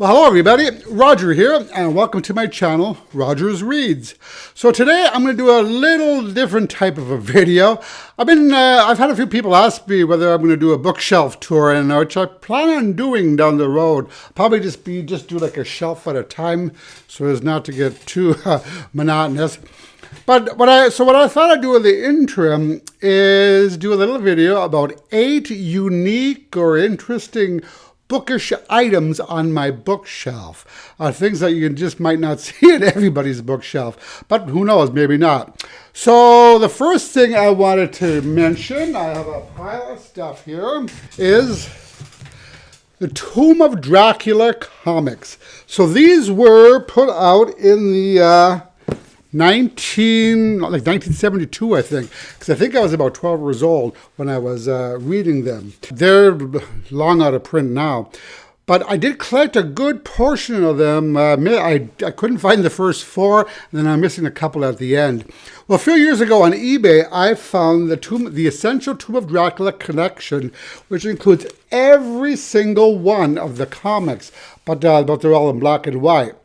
Well, hello everybody, Roger here, and welcome to my channel, Rogers Reads. So today I'm going to do a little different type of a video. I've had a few people ask me whether I'm going to do a bookshelf tour, and which I plan on doing down the road. Probably just do like a shelf at a time, so as not to get too monotonous. But what I thought I'd do in the interim is do a little video about 8 unique or interesting bookish items on my bookshelf. Things that you just might not see at everybody's bookshelf, but who knows, maybe not. So the first thing I wanted to mention, I have a pile of stuff here, is the Tomb of Dracula comics. So these were put out in the 1972, I think, because I think I was about 12 years old when I was reading them. They're long out of print now, but I did collect a good portion of them. I couldn't find the first 4, and then I'm missing a couple at the end. Well, a few years ago on eBay, I found the Essential Tomb of Dracula collection, which includes every single one of the comics, but they're all in black and white.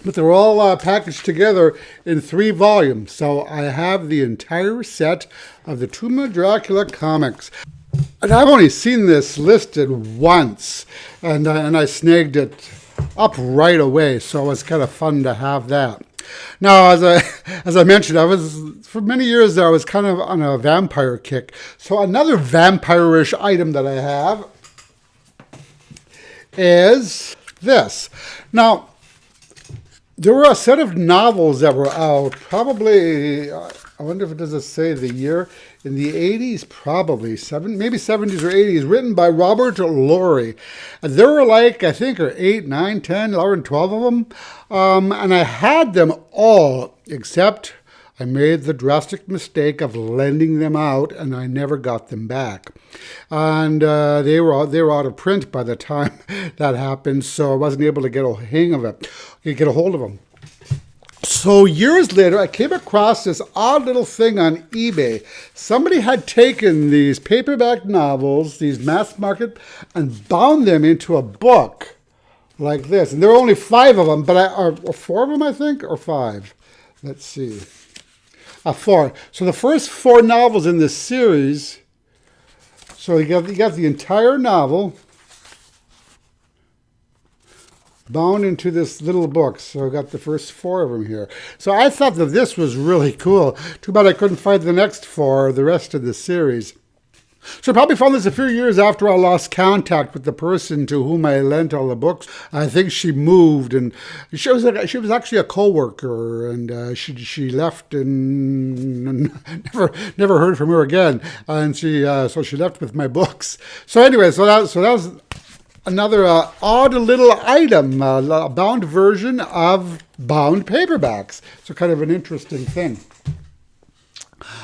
But they're all packaged together in 3 volumes. So I have the entire set of the Tomb of Dracula comics. And I've only seen this listed once, and I snagged it up right away. So it was kind of fun to have that. Now, as I mentioned, for many years there, I was kind of on a vampire kick. So another vampire-ish item that I have is this. Now, there were a set of novels that were out, probably, I wonder if it does say the year, in the 80s, probably, maybe 70s or 80s, written by Robert Laurie. And there were like, I think, 8, 9, 10, 11, 12 of them. And I had them all, except I made the drastic mistake of lending them out, and I never got them back. And they were out of print by the time that happened, so I wasn't able to get a hang of it, get a hold of them. So years later, I came across this odd little thing on eBay. Somebody had taken these paperback novels, these mass market, and bound them into a book like this. And there were only 5 of them, or 4 of them, I think, or 5. Let's see. 4. So the first 4 novels in this series, so you got the entire novel bound into this little book. So I got the first 4 of them here. So I thought that this was really cool. Too bad I couldn't find the next 4, the rest of the series. So I probably found this a few years after I lost contact with the person to whom I lent all the books. I think she moved, and she was actually a co-worker, and she left and never heard from her again. And so she left with my books. So anyway, so that was another odd little item, a bound version of bound paperbacks. So kind of an interesting thing.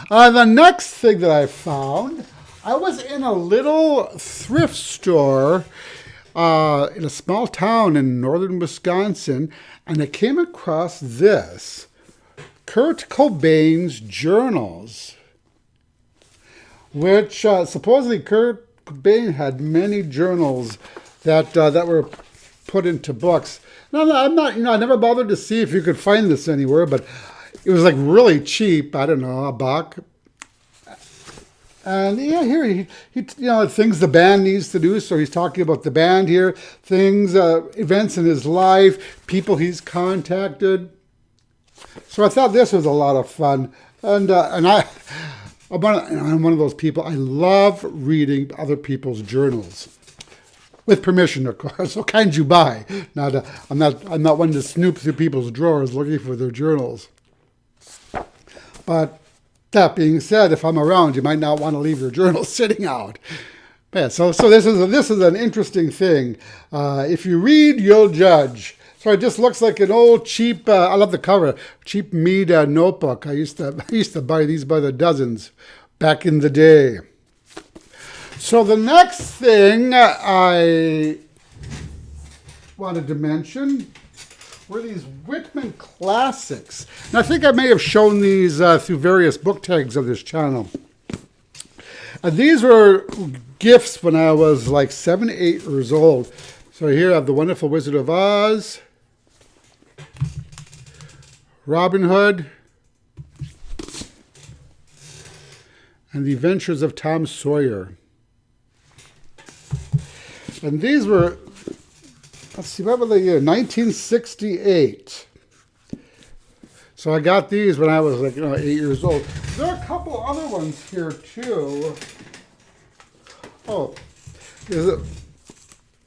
The next thing that I found, I was in a little thrift store in a small town in northern Wisconsin, and I came across this, Kurt Cobain's journals, which supposedly Kurt Cobain had many journals that were put into books. Now, I never bothered to see if you could find this anywhere, but it was like really cheap. I don't know, $1. And yeah, here he things the band needs to do. So he's talking about the band here, things, events in his life, people he's contacted. So I thought this was a lot of fun, and I'm one of those people. I love reading other people's journals, with permission, of course. What kind you buy? I'm not one to snoop through people's drawers looking for their journals, but. That being said, if I'm around, you might not want to leave your journal sitting out. Yeah, so this is an interesting thing. If you read, you'll judge. So it just looks like an old cheap. I love the cover. Cheap Mead notebook. I used to buy these by the dozens back in the day. So the next thing I wanted to mention were these Whitman Classics. And I think I may have shown these through various book tags of this channel. And these were gifts when I was like 7, 8 years old. So here I have The Wonderful Wizard of Oz, Robin Hood, and The Adventures of Tom Sawyer. And these were, let's see, what were the year? 1968. So I got these when I was 8 years old. There are a couple other ones here too. Oh,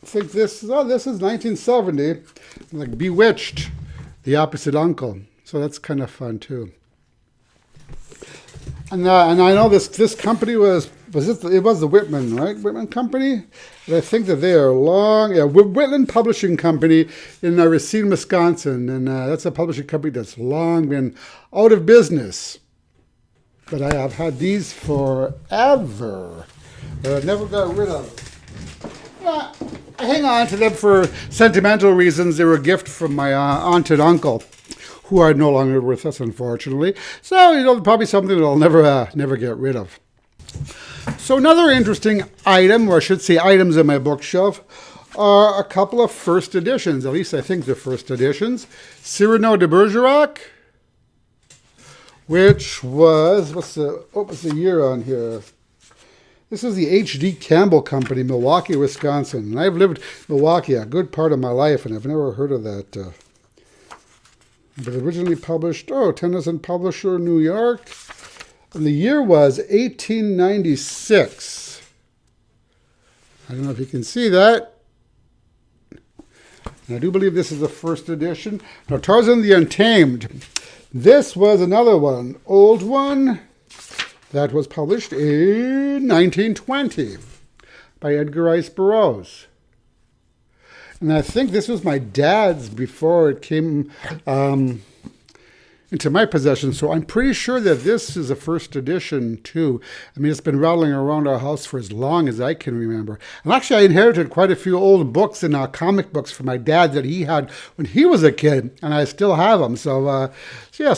I think this is 1970, like Bewitched, The Opposite Uncle. So that's kind of fun too. And I know this company was the Whitman, right? Whitman Company. And I think that they are Whitman Publishing Company in Racine, Wisconsin, and that's a publishing company that's long been out of business. But I have had these forever. I never got rid of them. I hang on to them for sentimental reasons. They were a gift from my aunt and uncle, who are no longer with us, unfortunately. So, probably something that I'll never get rid of. So another interesting item, or I should say items in my bookshelf, are a couple of first editions. At least I think they're first editions. Cyrano de Bergerac, which was, what's the year on here? This is the H.D. Campbell Company, Milwaukee, Wisconsin. And I've lived in Milwaukee a good part of my life, and I've never heard of that. But originally published, Tennyson Publisher, New York. And the year was 1896. I don't know if you can see that. And I do believe this is the first edition. Now, Tarzan the Untamed. This was another one, old one, that was published in 1920 by Edgar Rice Burroughs. And I think this was my dad's before it came into my possession. So I'm pretty sure that this is a first edition too. I mean, it's been rattling around our house for as long as I can remember. And actually, I inherited quite a few old books and comic books from my dad that he had when he was a kid, and I still have them. So yeah,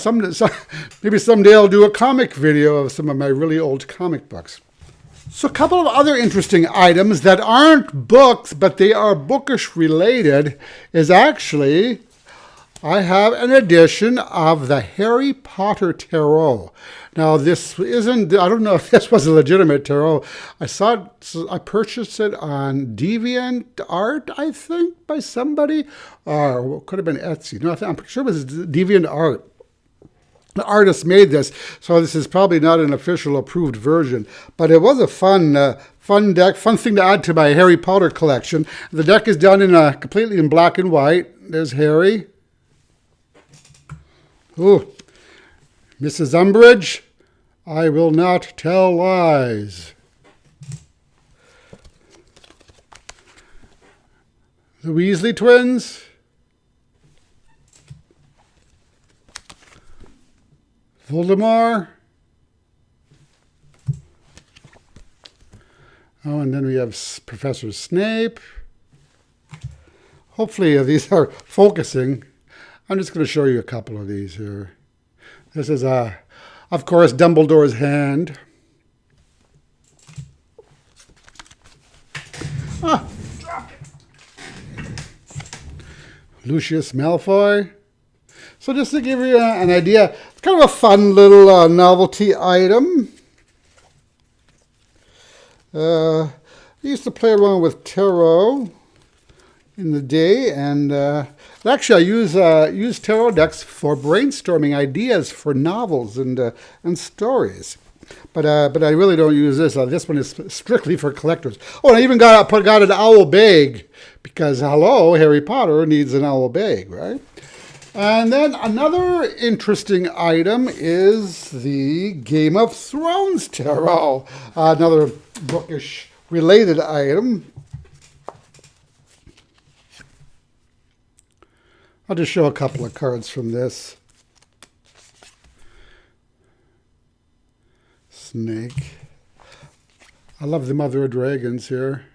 maybe someday I'll do a comic video of some of my really old comic books. So a couple of other interesting items that aren't books, but they are bookish related, is actually I have an edition of the Harry Potter Tarot. Now, this isn't, I don't know if this was a legitimate tarot. I purchased it on DeviantArt, I think, by somebody. Or it could have been Etsy. No, I'm pretty sure it was DeviantArt. The artist made this, so this is probably not an official approved version. But it was a fun thing to add to my Harry Potter collection. The deck is done completely in black and white. There's Harry. Ooh, Mrs. Umbridge, I will not tell lies. The Weasley twins. Voldemort. Oh, and then we have Professor Snape. Hopefully these are focusing. I'm just going to show you a couple of these here. This is, of course, Dumbledore's hand. Dropped it. Lucius Malfoy. So just to give you an idea, it's kind of a fun little novelty item. I used to play around with tarot in the day, and actually I use tarot decks for brainstorming ideas for novels and stories. But I really don't use this. This one is strictly for collectors. Oh, and I even got an owl bag because hello, Harry Potter needs an owl bag, right? And then another interesting item is the Game of Thrones tarot, another bookish related item. I'll just show a couple of cards from this. Snake. I love the Mother of Dragons here.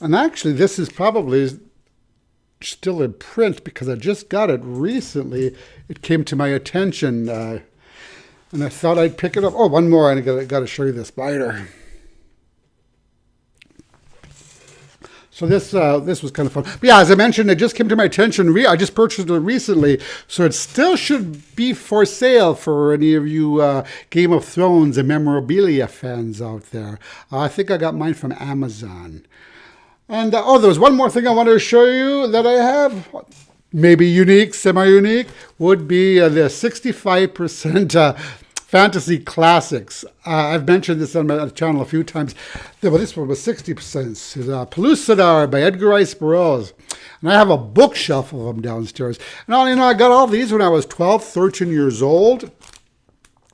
And actually, this is probably still in print because I just got it recently. It came to my attention. And I thought I'd pick it up. Oh, one more, and I got to show you the spider. So this was kind of fun. But yeah, as I mentioned, it just came to my attention. I just purchased it recently, so it still should be for sale for any of you Game of Thrones and memorabilia fans out there. I think I got mine from Amazon. And there was one more thing I wanted to show you that I have. Maybe unique, semi-unique, would be the 65% fantasy classics. I've mentioned this on my channel a few times. Well, this one was 60%. It's Pellucidar by Edgar Rice Burroughs. And I have a bookshelf of them downstairs. And I got all these when I was 12, 13 years old.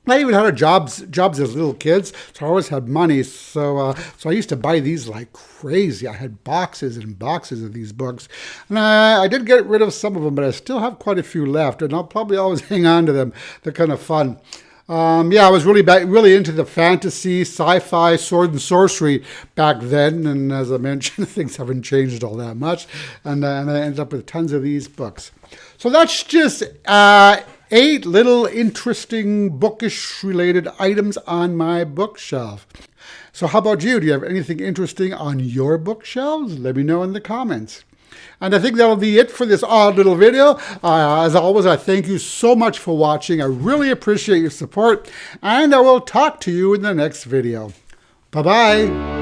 I even had jobs as little kids, so I always had money. So I used to buy these like crazy. I had boxes and boxes of these books. And I did get rid of some of them, but I still have quite a few left. And I'll probably always hang on to them. They're kind of fun. I was really into the fantasy, sci-fi, sword and sorcery back then. And as I mentioned, things haven't changed all that much. And I ended up with tons of these books. So that's just 8 little interesting bookish related items on my bookshelf. So how about you? Do you have anything interesting on your bookshelves? Let me know in the comments. And I think that'll be it for this odd little video. As always, I thank you so much for watching. I really appreciate your support. And I will talk to you in the next video. Bye-bye.